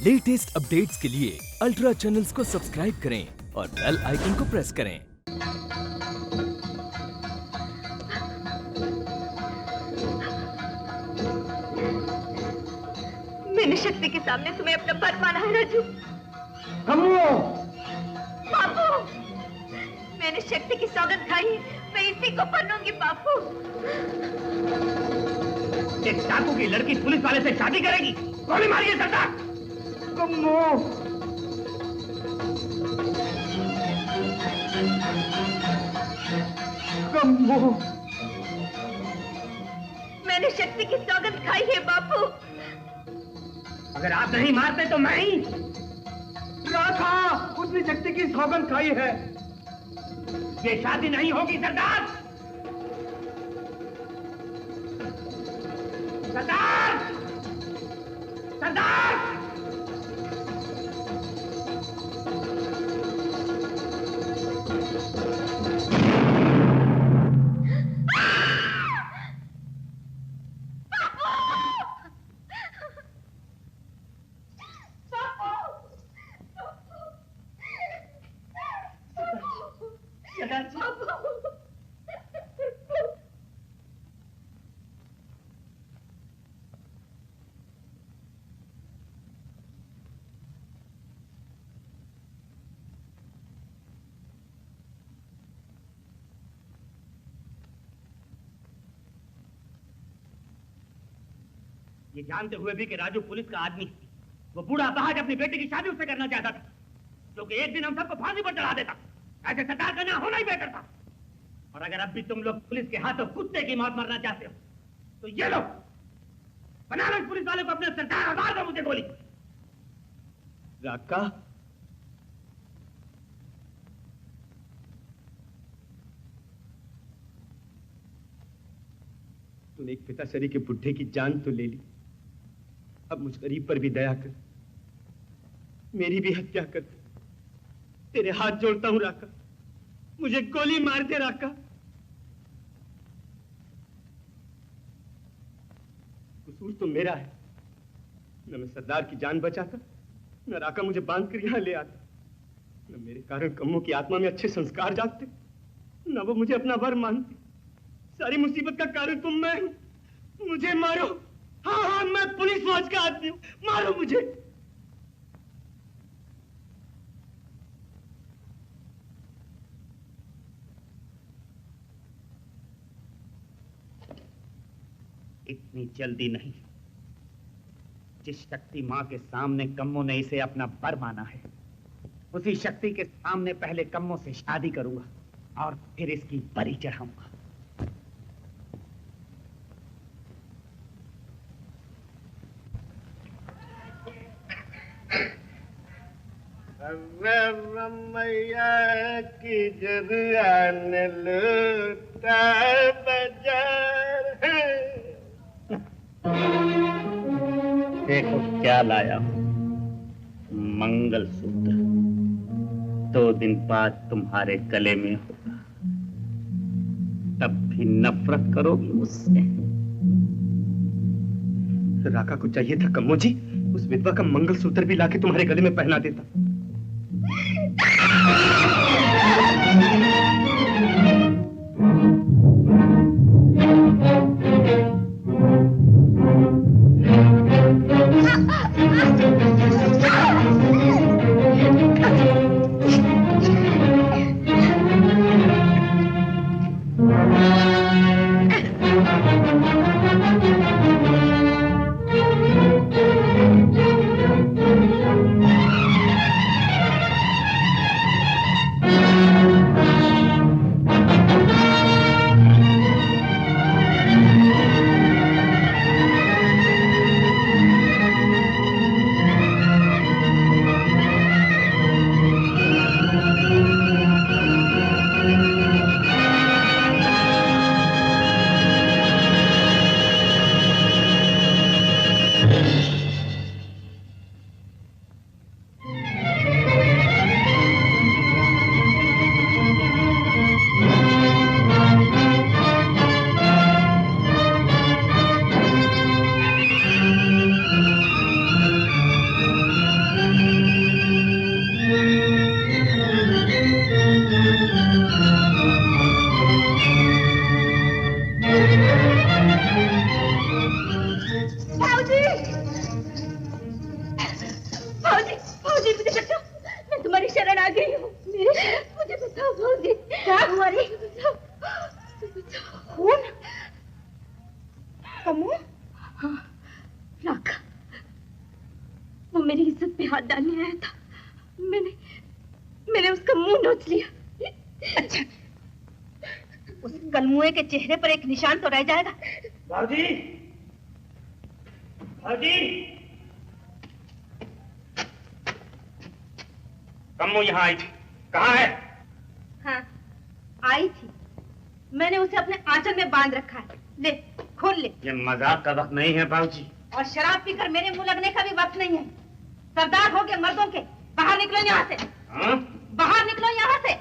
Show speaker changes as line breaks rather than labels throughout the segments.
Latest updates के लिए ultra channels को सब्सक्राइब करें और बेल आइकन को प्रेस करें।
मैंने शक्ति के सामने तुम्हें अपना पर माना है राजू। बापू, मैंने शक्ति की सौगंध खाई है, मैं इसी को पन्नूंगी बापू।
एक डाकू की लड़की पुलिस वाले से शादी करेगी? गोली मारिए सरदार। कम्मो, कम्मो,
मैंने शक्ति की सौगंध खाई है बापू।
अगर आप नहीं मारते तो मैं ही।
राधा, उसने शक्ति की सौगंध खाई है।
ये शादी नहीं होगी सरदार। सरदार, सरदार, ये जानते हुए भी कि राजू पुलिस का आदमी है, वो बूढ़ा बहाज अपनी बेटी की शादी उससे करना चाहता था, जो कि एक दिन हम सबको फांसी पर चढ़ा देता। ऐसे सरदार का ना होना ही बेहतर था। और अगर अब भी तुम लोग पुलिस के हाथों कुत्ते की मौत मरना चाहते हो तो ये लो, बनारस पुलिस वाले को अपने सरदार और मार दो मुझे गोली।
राका, तूने एक पिताश्री के बुढ़े की जान तो ले ली, अब मुझ गरीब पर भी दया कर, मेरी भी हत्या कर। तेरे हाथ जोड़ता हूं राका, मुझे गोली मार दे राका। कसूर तो मेरा है, न मैं सरदार की जान बचाता, न राका मुझे बांध कर यहां ले आता, न मेरे कारण कम्मों की आत्मा में अच्छे संस्कार जागते, न वो मुझे अपना वर मानती। सारी मुसीबत का कारण तुम मैं हूं। मुझे मारो। हाँ हाँ, मैं पुलिस फौज का आदमी हूं, मारो मुझे।
इतनी जल्दी नहीं। जिस शक्ति मां के सामने कम्मों ने इसे अपना बर माना है, उसी शक्ति के सामने पहले कम्मों से शादी करूंगा और फिर इसकी बलि चढ़ाऊंगा।
मैया की जरियान लूटा बाजार है।
देखो क्या लाया हूं, मंगलसूत्र। 2 दिन बाद तुम्हारे गले में होगा, तब भी नफरत करोगी मुझसे।
राका को चाहिए था कम्मो जी, उस विधवा का मंगलसूत्र भी लाके तुम्हारे गले में पहना देता।
मेरी इज्जत पे हाथ डालने आया था, मैंने उसका मुंह नोच लिया। अच्छा, उस कलमुए के चेहरे पर एक निशान तो रह जाएगा।
भाजी, भाजी, कम्मो यहाँ आई थी, कहाँ है?
हाँ, आई थी। मैंने उसे अपने आंचल में बांध रखा है। ले, खोल ले।
ये मजाक का वक्त नहीं है बाबूजी।
और शराब पीकर मेरे मुंह लगने का भी वक्त नहीं है। सरदार हो के मर्दों के, बाहर निकलो यहाँ से।
हाँ?
बाहर निकलो यहाँ से।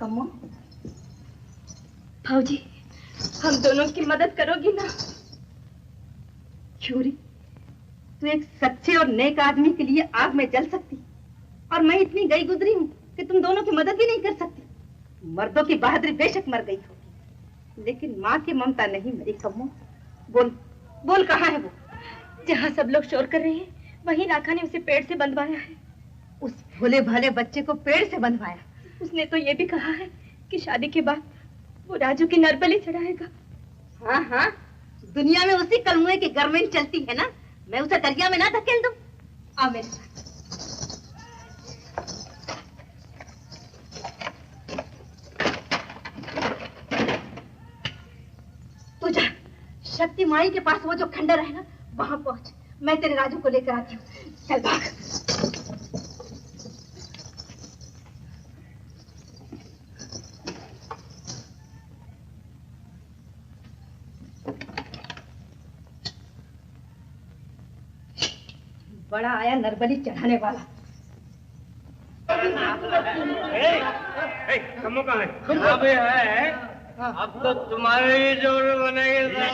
कम्मो, भाऊजी, हम दोनों की मदद करोगी ना? क्यों रे? तू एक सच्चे और नेक आदमी के लिए आग में जल सकती, और मैं इतनी गई गुजरी हूँ कि तुम दोनों की मदद भी नहीं कर सकती। मर्दों की बहादुरी बेशक मर गई होगी, लेकिन माँ की ममता नहीं मरी। कम्मो, बोल बोल, कहाँ है वो? जहाँ सब लोग शोर कर रहे हैं, वहीं राखा ने उसे पेड़ से बंधवाया है। उस भोले भाले बच्चे को पेड़ से बंधवाया? उसने तो ये भी कहा है कि शादी के बाद वो राजू की नरबली चढ़ाएगा। हाँ हाँ, दुनिया में उसी कलमुए की गर्में चलती है ना। मैं उसे दरिया में ना धकेल दूं। आओ मेरे साथ। तू जा, शक्ति माई के पास वो जो खंडर है ना, वहां पहुंच। मैं तेरे राजू को लेकर आती हूँ। चल भाग। बड़ा आया नरबली चढ़ाने वाला।
कम्मो कहाँ है?
अब है, अब तो तुम्हारे ही जोर बनेगी।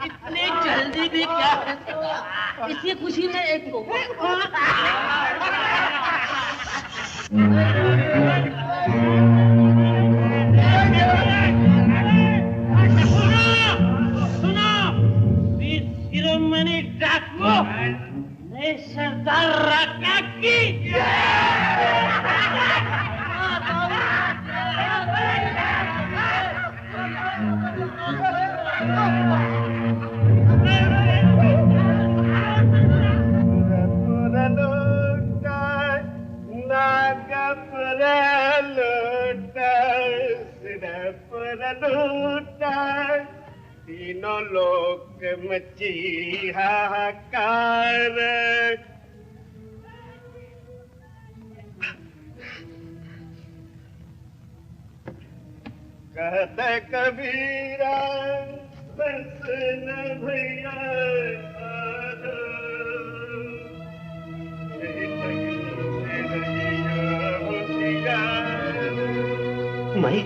इतनी जल्दी भी क्या कर सका? इसी खुशी में एक को
शिरोमणि डाकू ने सरदार राका की
तीनों लोग मची हाहाकार। कहते कबीरा बस न भैया,
माई,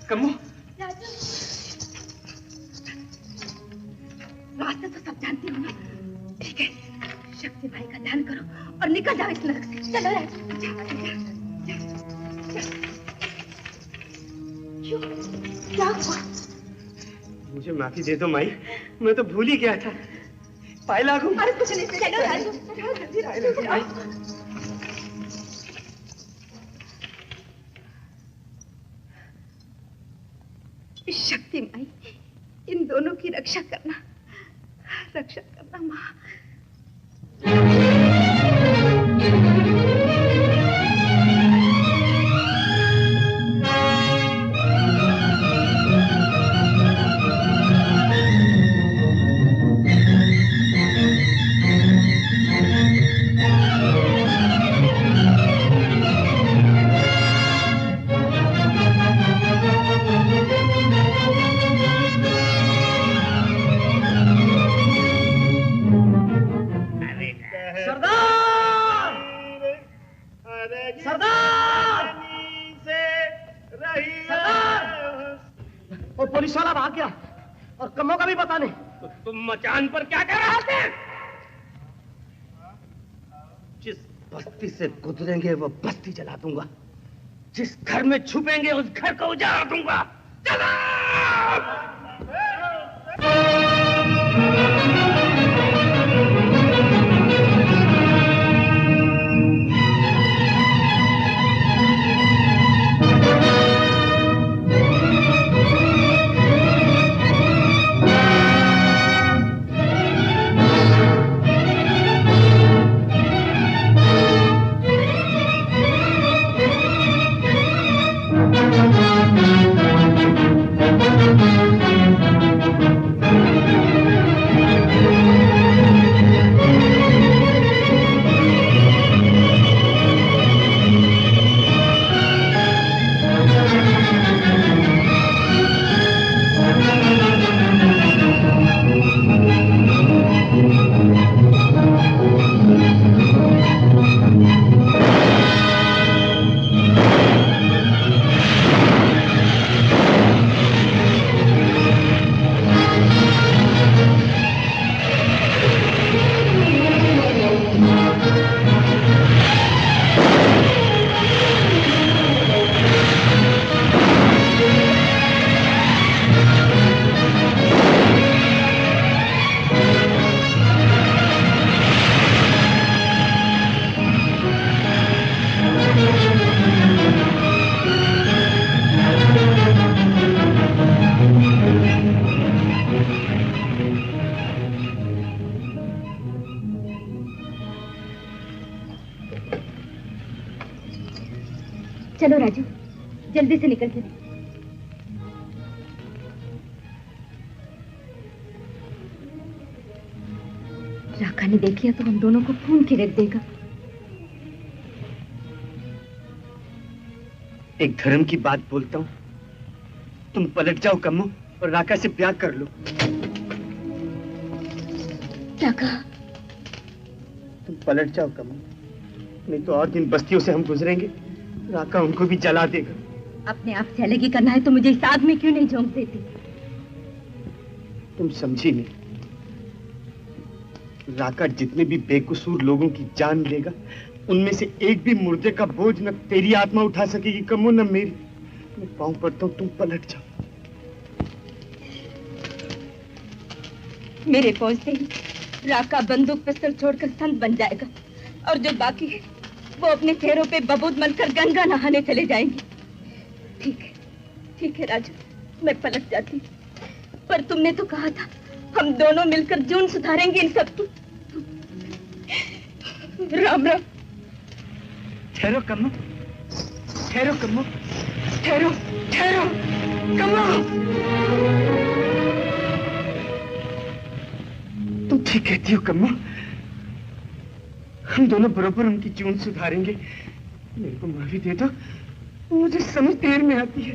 कम्मो,
रास्ते तो सब जानती हूँ मैं। ठीक है, शक्ति भाई का ध्यान करो और निकल जाओ इस नरक से। चलो रे। क्यों? क्या हुआ?
मुझे माफी दे दो माई, मैं तो भूल ही गया था। पाए लागू।
अरे कुछ नहीं, चलो राजू, चलो जल्दी राजू। शक्ति माई, इन दोनों की रक्षा करना माँ।
कम्मों का भी पता नहीं।
तो तुम मचान पर क्या कर रहे थे?
जिस बस्ती से गुजरेंगे वो बस्ती जला दूंगा, जिस घर में छुपेंगे उस घर को उजाड़ दूंगा। चलो!
चलो राजू, जल्दी से निकल चले। राका ने देख लिया तो हम दोनों को खून के रख देगा।
एक धर्म की बात बोलता हूँ, तुम पलट जाओ कम्मो और राका से ब्याह कर लो।
राका,
तुम पलट जाओ कम्मो, नहीं तो और दिन बस्तियों से हम गुजरेंगे, राका उनको भी जला देगा।
अपने आप से अलग ही करना है तो मुझे इस आग में क्यों नहीं झोंक देती?
तुम समझी नहीं, राका जितने भी बेकसूर लोगों की जान लेगा उनमें से एक भी मुर्दे का बोझ न तेरी आत्मा उठा सकेगी कम्मो, न मेरी। मैं पाँव पड़ता हूँ, तुम पलट जाओ।
मेरे पहुंचते ही राका बंदूक पिस्तौल छोड़कर संत बन जाएगा और जो बाकी है वो अपने फेरों पे बबूद मनकर गंगा नहाने चले जाएंगे। ठीक है राजू, मैं पलट जाती, पर तुमने तो कहा था हम दोनों मिलकर जून सुधारेंगे इन सबकी। राम राम।
ठहरो कम्मो, ठहरो कम्मो, ठहरो ठहरो कम्मो। तुम ठीक कहती हो कम्मो, हम दोनों बराबर उनकी जून सुधारेंगे। मेरे को माफी दे दो, मुझे समझ देर में आती है।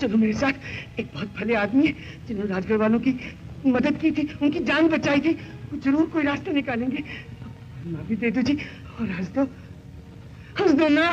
चलो मेरे साथ, एक बहुत भले आदमी है जिन्होंने राजगढ़ वालों की मदद की थी, उनकी जान बचाई थी, वो जरूर कोई रास्ता निकालेंगे। माफी दे दो जी और हंस दो ना।